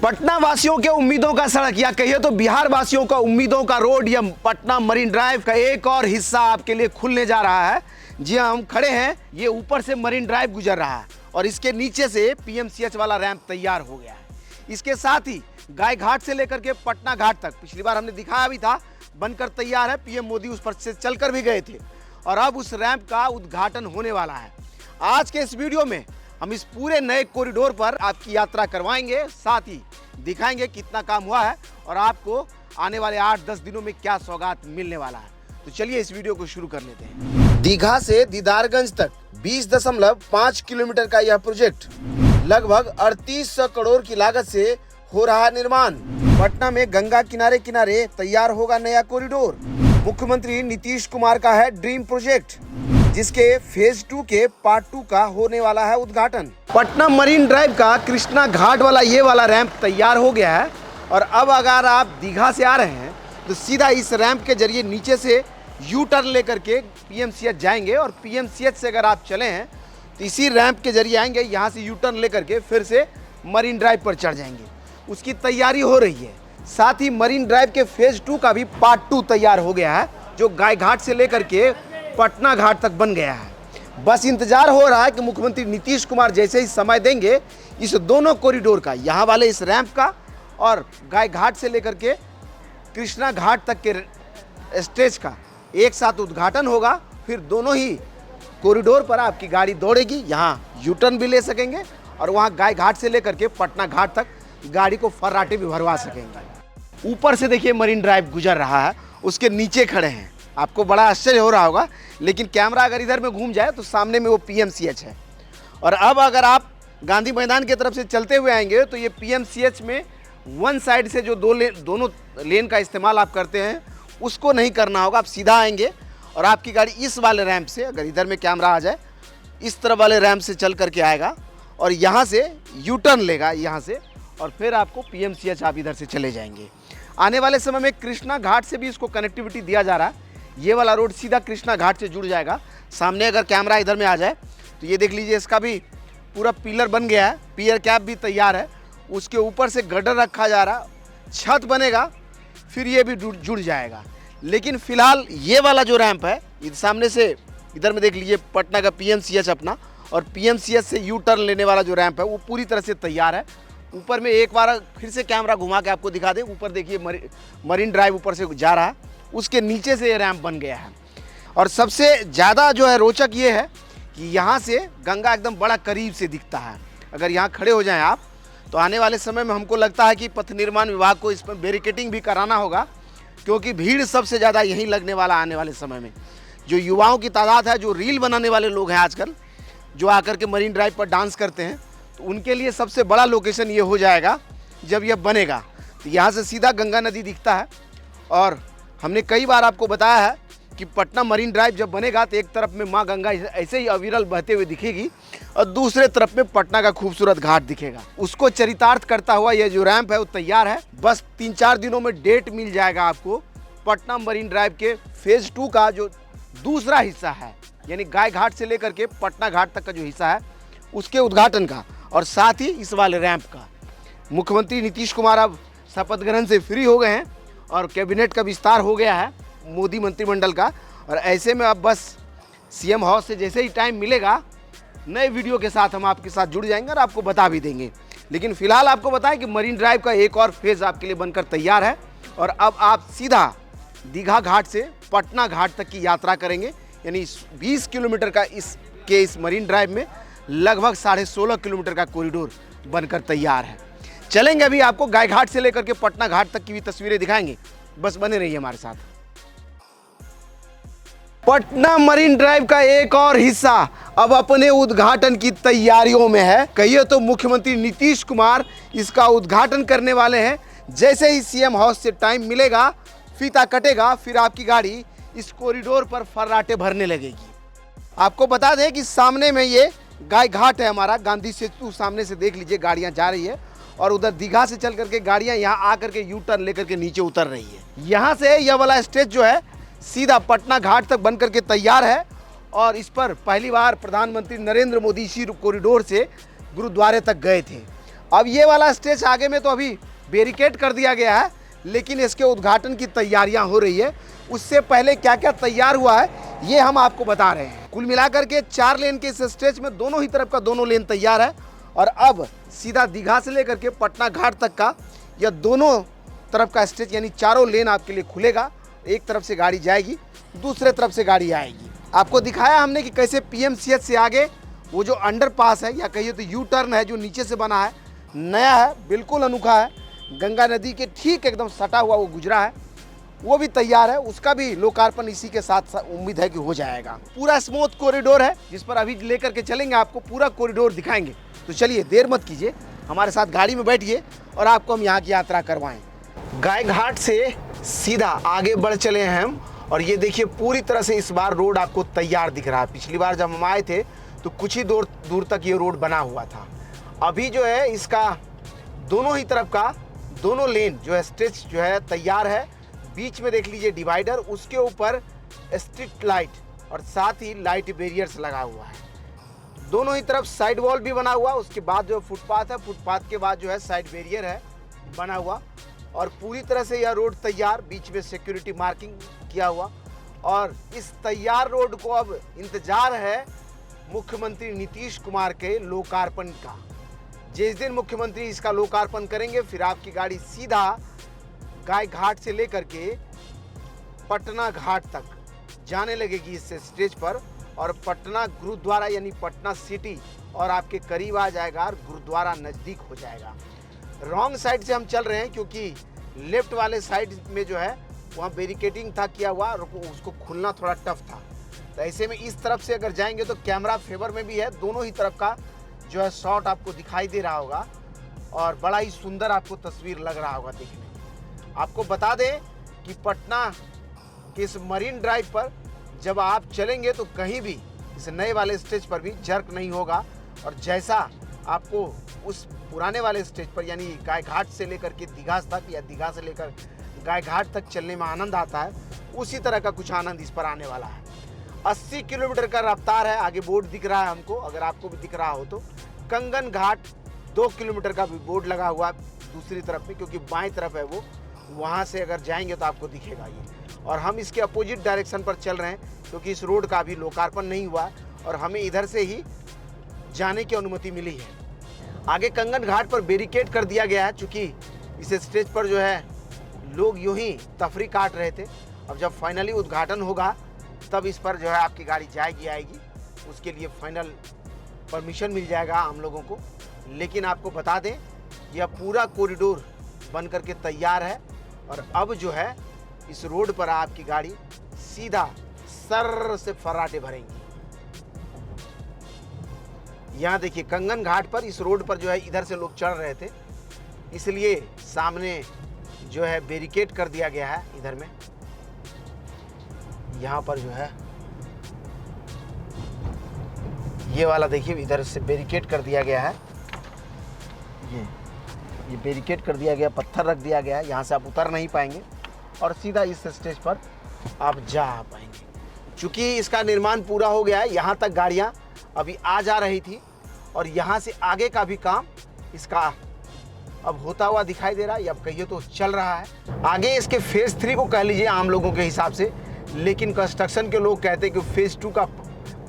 पटना वासियों के उम्मीदों का सड़क या कहिए तो बिहार वासियों का उम्मीदों का रोड या पटना मरीन ड्राइव का एक और हिस्सा आपके लिए खुलने जा रहा है। जी हाँ, हम खड़े हैं, ये ऊपर से मरीन ड्राइव गुजर रहा है और इसके नीचे से पीएमसीएच वाला रैंप तैयार हो गया है। इसके साथ ही गाय घाट से लेकर के पटना घाट तक, पिछली बार हमने दिखाया भी था, बनकर तैयार है। पीएम मोदी उस पर से चलकर भी गए थे और अब उस रैंप का उद्घाटन होने वाला है। आज के इस वीडियो में हम इस पूरे नए कॉरिडोर पर आपकी यात्रा करवाएंगे, साथ ही दिखाएंगे कितना काम हुआ है और आपको आने वाले 8-10 दिनों में क्या सौगात मिलने वाला है। तो चलिए इस वीडियो को शुरू कर लेते हैं। दीघा से दीदारगंज तक 20.5 किलोमीटर का यह प्रोजेक्ट लगभग 3800 करोड़ की लागत से हो रहा निर्माण। पटना में गंगा किनारे किनारे तैयार होगा नया कॉरिडोर। मुख्यमंत्री नीतीश कुमार का है ड्रीम प्रोजेक्ट, जिसके फेज 2 के पार्ट 2 का होने वाला है उद्घाटन। पटना मरीन ड्राइव का कृष्णा घाट वाला ये वाला रैंप तैयार हो गया है और अब अगर आप दीघा से आ रहे हैं तो सीधा इस रैंप के जरिए नीचे से यू टर्न लेकर के पीएमसीएच जाएंगे और पीएमसीएच से अगर आप चले हैं तो इसी रैंप के जरिए आएंगे, यहाँ से यू टर्न लेकर के फिर से मरीन ड्राइव पर चढ़ जाएंगे। उसकी तैयारी हो रही है। साथ ही मरीन ड्राइव के फेज 2 का भी पार्ट 2 तैयार हो गया है, जो गाय घाट से लेकर के पटना घाट तक बन गया है। बस इंतजार हो रहा है कि मुख्यमंत्री नीतीश कुमार जैसे ही समय देंगे, इस दोनों कॉरिडोर का, यहाँ वाले इस रैंप का और गाय घाट से लेकर के कृष्णा घाट तक के स्टेज का एक साथ उद्घाटन होगा। फिर दोनों ही कॉरिडोर पर आपकी गाड़ी दौड़ेगी, यहाँ यू टर्न भी ले सकेंगे और वहाँ गाय घाट से लेकर के पटना घाट तक गाड़ी को फर्राटे भी भरवा सकेंगे। ऊपर से देखिए मरीन ड्राइव गुजर रहा है, उसके नीचे खड़े हैं। आपको बड़ा आश्चर्य हो रहा होगा, लेकिन कैमरा अगर इधर में घूम जाए तो सामने में वो पीएमसीएच है। और अब अगर आप गांधी मैदान की तरफ से चलते हुए आएंगे तो ये पीएमसीएच में वन साइड से जो दोनों लेन का इस्तेमाल आप करते हैं उसको नहीं करना होगा। आप सीधा आएंगे और आपकी गाड़ी इस वाले रैंप से, अगर इधर में कैमरा आ जाए, इस तरफ वाले रैंप से चल करके आएगा और यहाँ से यू टर्न लेगा यहाँ से और फिर आपको पीएमसीएच आप इधर से चले जाएंगे। आने वाले समय में कृष्णा घाट से भी इसको कनेक्टिविटी दिया जा रहा है। ये वाला रोड सीधा कृष्णा घाट से जुड़ जाएगा। सामने अगर कैमरा इधर में आ जाए तो ये देख लीजिए, इसका भी पूरा पिलर बन गया है, पियर कैप भी तैयार है, उसके ऊपर से गर्डर रखा जा रहा, छत बनेगा, फिर ये भी जुड़ जाएगा। लेकिन फिलहाल ये वाला जो रैंप है, सामने से इधर में देख लीजिए पटना का पीएमसीएच अपना, और पीएमसीएच से यू टर्न लेने वाला जो रैंप है वो पूरी तरह से तैयार है। ऊपर में एक बार फिर से कैमरा घुमा के आपको दिखा दें, ऊपर देखिए मरीन ड्राइव ऊपर से जा रहा है, उसके नीचे से ये रैंप बन गया है। और सबसे ज़्यादा जो है रोचक ये है कि यहाँ से गंगा एकदम बड़ा करीब से दिखता है। अगर यहाँ खड़े हो जाएं आप तो आने वाले समय में हमको लगता है कि पथ निर्माण विभाग को इस पर बैरिकेडिंग भी कराना होगा, क्योंकि भीड़ सबसे ज़्यादा यहीं लगने वाला आने वाले समय में। जो युवाओं की तादाद है, जो रील बनाने वाले लोग हैं आजकल, जो आकर के मरीन ड्राइव पर डांस करते हैं, तो उनके लिए सबसे बड़ा लोकेशन ये हो जाएगा जब यह बनेगा। तो यहाँ से सीधा गंगा नदी दिखता है और हमने कई बार आपको बताया है कि पटना मरीन ड्राइव जब बनेगा तो एक तरफ में माँ गंगा ऐसे ही अविरल बहते हुए दिखेगी और दूसरे तरफ में पटना का खूबसूरत घाट दिखेगा। उसको चरितार्थ करता हुआ ये जो रैंप है वो तैयार है। बस 3-4 दिनों में डेट मिल जाएगा आपको पटना मरीन ड्राइव के फेज 2 का जो दूसरा हिस्सा है, यानी गाय घाट से लेकर के पटना घाट तक का जो हिस्सा है उसके उद्घाटन का, और साथ ही इस वाले रैंप का। मुख्यमंत्री नीतीश कुमार अब शपथ ग्रहण से फ्री हो गए हैं और कैबिनेट का विस्तार हो गया है मोदी मंत्रिमंडल का, और ऐसे में अब बस सीएम हाउस से जैसे ही टाइम मिलेगा नए वीडियो के साथ हम आपके साथ जुड़ जाएंगे और आपको बता भी देंगे। लेकिन फिलहाल आपको बताएं कि मरीन ड्राइव का एक और फेज़ आपके लिए बनकर तैयार है और अब आप सीधा दीघा घाट से पटना घाट तक की यात्रा करेंगे। यानी 20 किलोमीटर का इस मरीन ड्राइव में लगभग 16.5 किलोमीटर का कॉरिडोर बनकर तैयार है। चलेंगे, अभी आपको गाय घाट से लेकर के पटना घाट तक की भी तस्वीरें दिखाएंगे, बस बने रहिए हमारे साथ। पटना मरीन ड्राइव का एक और हिस्सा अब अपने उद्घाटन की तैयारियों में है। कहिए तो मुख्यमंत्री नीतीश कुमार इसका उद्घाटन करने वाले हैं। जैसे ही सीएम हाउस से टाइम मिलेगा, फीता कटेगा, फिर आपकी गाड़ी इस कॉरिडोर पर फर्राटे भरने लगेगी। आपको बता दें कि सामने में ये गाय घाट है हमारा, गांधी सेतु सामने से देख लीजिए, गाड़ियां जा रही है और उधर दीघा से चल करके गाड़ियां यहाँ आकर के यू टर्न लेकर के नीचे उतर रही है। यहाँ से यह वाला स्टेज जो है सीधा पटना घाट तक बन करके तैयार है और इस पर पहली बार प्रधानमंत्री नरेंद्र मोदी इसी कॉरिडोर से गुरुद्वारे तक गए थे। अब ये वाला स्टेज आगे में तो अभी बैरिकेड कर दिया गया है, लेकिन इसके उद्घाटन की तैयारियां हो रही है। उससे पहले क्या क्या तैयार हुआ है ये हम आपको बता रहे हैं। कुल मिलाकर के 4 लेन के इस स्टेज में दोनों ही तरफ का दोनों लेन तैयार है। और अब सीधा दीघा से लेकर के पटना घाट तक का यह दोनों तरफ का स्टेज यानी चारों लेन आपके लिए खुलेगा। एक तरफ से गाड़ी जाएगी, दूसरे तरफ से गाड़ी आएगी। आपको दिखाया हमने कि कैसे पीएमसीएच से आगे वो जो अंडरपास है या कहिए तो यू टर्न है जो नीचे से बना है, नया है, बिल्कुल अनोखा है, गंगा नदी के ठीक एकदम सटा हुआ वो गुजरा है, वो भी तैयार है। उसका भी लोकार्पण इसी के साथ उम्मीद है कि हो जाएगा। पूरा स्मूथ कॉरिडोर है जिस पर अभी लेकर के चलेंगे, आपको पूरा कॉरिडोर दिखाएंगे। तो चलिए देर मत कीजिए, हमारे साथ गाड़ी में बैठिए और आपको हम यहाँ की यात्रा करवाएं। गाय घाट से सीधा आगे बढ़ चले हैं हम और ये देखिए पूरी तरह से इस बार रोड आपको तैयार दिख रहा है। पिछली बार जब हम आए थे तो कुछ ही दूर तक ये रोड बना हुआ था। अभी जो है इसका दोनों ही तरफ का दोनों लेन जो है स्ट्रेच जो है तैयार है। बीच में देख लीजिए डिवाइडर, उसके ऊपर स्ट्रीट लाइट और साथ ही लाइट बैरियर्स लगा हुआ है। दोनों ही तरफ साइड वॉल भी बना हुआ, उसके बाद जो फुटपाथ है, फुटपाथ के बाद जो है साइड बैरियर है बना हुआ और पूरी तरह से यह रोड तैयार, बीच में सिक्योरिटी मार्किंग किया हुआ। और इस तैयार रोड को अब इंतजार है मुख्यमंत्री नीतीश कुमार के लोकार्पण का। जिस दिन मुख्यमंत्री इसका लोकार्पण करेंगे फिर आपकी गाड़ी सीधा गाय घाट से लेकर के पटना घाट तक जाने लगेगी इस स्टेज पर और पटना गुरुद्वारा यानी पटना सिटी और आपके करीब आ जाएगा और गुरुद्वारा नज़दीक हो जाएगा। रॉन्ग साइड से हम चल रहे हैं क्योंकि लेफ्ट वाले साइड में जो है वहाँ बैरिकेडिंग था किया हुआ और उसको खुलना थोड़ा टफ था। तो ऐसे में इस तरफ से अगर जाएंगे तो कैमरा फेवर में भी है, दोनों ही तरफ का जो है शॉट आपको दिखाई दे रहा होगा और बड़ा ही सुंदर आपको तस्वीर लग रहा होगा देखने। आपको बता दें कि पटना के इस मरीन ड्राइव पर जब आप चलेंगे तो कहीं भी इस नए वाले स्टेज पर भी जर्क नहीं होगा और जैसा आपको उस पुराने वाले स्टेज पर यानी गाय घाट से लेकर के दीघा तक या दीघा से लेकर गाय घाट तक चलने में आनंद आता है, उसी तरह का कुछ आनंद इस पर आने वाला है। 80 किलोमीटर का रफ्तार है, आगे बोर्ड दिख रहा है हमको, अगर आपको भी दिख रहा हो तो। कंगन घाट 2 किलोमीटर का भी बोर्ड लगा हुआ है दूसरी तरफ में, क्योंकि बाएं तरफ है वो, वहाँ से अगर जाएंगे तो आपको दिखेगा ये। और हम इसके अपोजिट डायरेक्शन पर चल रहे हैं क्योंकि इस रोड का अभी लोकार्पण नहीं हुआ और हमें इधर से ही जाने की अनुमति मिली है। आगे कंगन घाट पर बैरिकेड कर दिया गया है चूँकि इस स्टेज पर जो है लोग यूं ही तफरी काट रहे थे। अब जब फाइनली उद्घाटन होगा तब इस पर जो है आपकी गाड़ी जाएगी आएगी, उसके लिए फाइनल परमिशन मिल जाएगा हम लोगों को। लेकिन आपको बता दें यह पूरा कॉरिडोर बन करके तैयार है और अब जो है इस रोड पर आपकी गाड़ी सीधा सर से फर्राटे भरेंगी। यहाँ देखिए कंगन घाट पर इस रोड पर जो है इधर से लोग चढ़ रहे थे, इसलिए सामने जो है बैरिकेड कर दिया गया है इधर में। यहाँ पर जो है ये वाला देखिए इधर से बैरिकेड कर दिया गया है, ये बैरिकेड कर दिया गया, पत्थर रख दिया गया है, यहाँ से आप उतर नहीं पाएंगे और सीधा इस स्टेज पर आप जा पाएंगे। चूँकि इसका निर्माण पूरा हो गया है, यहाँ तक गाड़ियाँ अभी आ जा रही थी और यहाँ से आगे का भी काम इसका अब होता हुआ दिखाई दे रहा है, अब कहिए तो चल रहा है। आगे इसके फेज़ 3 को कह लीजिए आम लोगों के हिसाब से, लेकिन कंस्ट्रक्शन के लोग कहते हैं कि फेज़ 2 का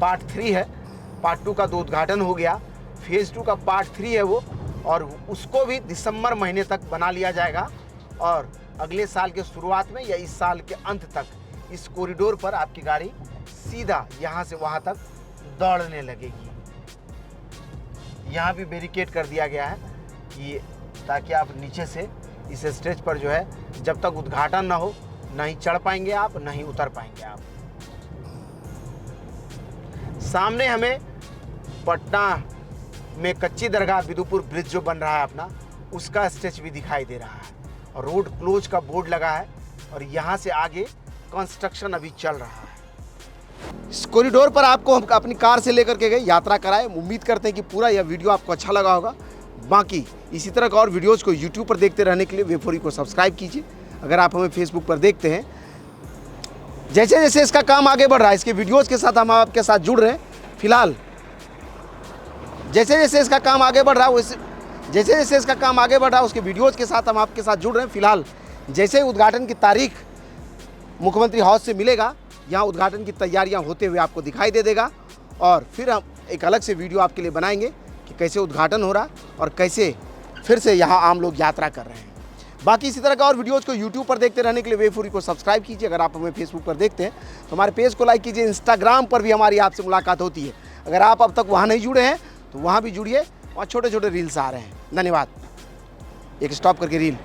पार्ट 3 है। पार्ट 2 का तो उद्घाटन हो गया, फेज़ 2 का पार्ट 3 है वो, और उसको भी दिसंबर महीने तक बना लिया जाएगा और अगले साल के शुरुआत में या इस साल के अंत तक इस कॉरिडोर पर आपकी गाड़ी सीधा यहाँ से वहाँ तक दौड़ने लगेगी। यहाँ भी बैरिकेड कर दिया गया है कि ताकि आप नीचे से इस स्टेज पर जो है जब तक उद्घाटन ना हो नहीं चढ़ पाएंगे आप, नहीं उतर पाएंगे आप। सामने हमें पटना में कच्ची दरगाह बिदुपुर ब्रिज जो बन रहा है अपना, उसका स्टेज भी दिखाई दे रहा है और रोड क्लोज का बोर्ड लगा है और यहाँ से आगे कंस्ट्रक्शन अभी चल रहा है। इस कॉरिडोर पर आपको हम अपनी कार से लेकर के गए, यात्रा कराए। उम्मीद करते हैं कि पूरा यह वीडियो आपको अच्छा लगा होगा। बाकी इसी तरह का और वीडियोज़ को यूट्यूब पर देखते रहने के लिए वेब4यू को सब्सक्राइब कीजिए। अगर आप हमें फेसबुक पर देखते हैं, जैसे जैसे इसका काम आगे बढ़ रहा है, इसके वीडियोज़ के साथ हम आपके साथ जुड़ रहे हैं। फिलहाल जैसे जैसे इसका काम आगे बढ़ रहा है वैसे जैसे जैसे इसका काम आगे बढ़ा उसके वीडियोज़ के साथ हम आपके साथ जुड़ रहे हैं। फिलहाल जैसे ही उद्घाटन की तारीख मुख्यमंत्री हाउस से मिलेगा, यहाँ उद्घाटन की तैयारियाँ होते हुए आपको दिखाई दे देगा और फिर हम एक अलग से वीडियो आपके लिए बनाएंगे कि कैसे उद्घाटन हो रहा और कैसे फिर से यहाँ आम लोग यात्रा कर रहे हैं। बाकी इसी तरह का और वीडियोज़ को यूट्यूब पर देखते रहने के लिए वेवफुरी को सब्सक्राइब कीजिए। अगर आप हमें फेसबुक पर देखते हैं तो हमारे पेज को लाइक कीजिए। इंस्टाग्राम पर भी हमारी आपसे मुलाकात होती है। अगर आप अब तक वहाँ नहीं जुड़े हैं तो वहाँ भी जुड़िए, वहाँ छोटे छोटे रील्स आ रहे हैं। धन्यवाद। एक स्टॉप करके रील।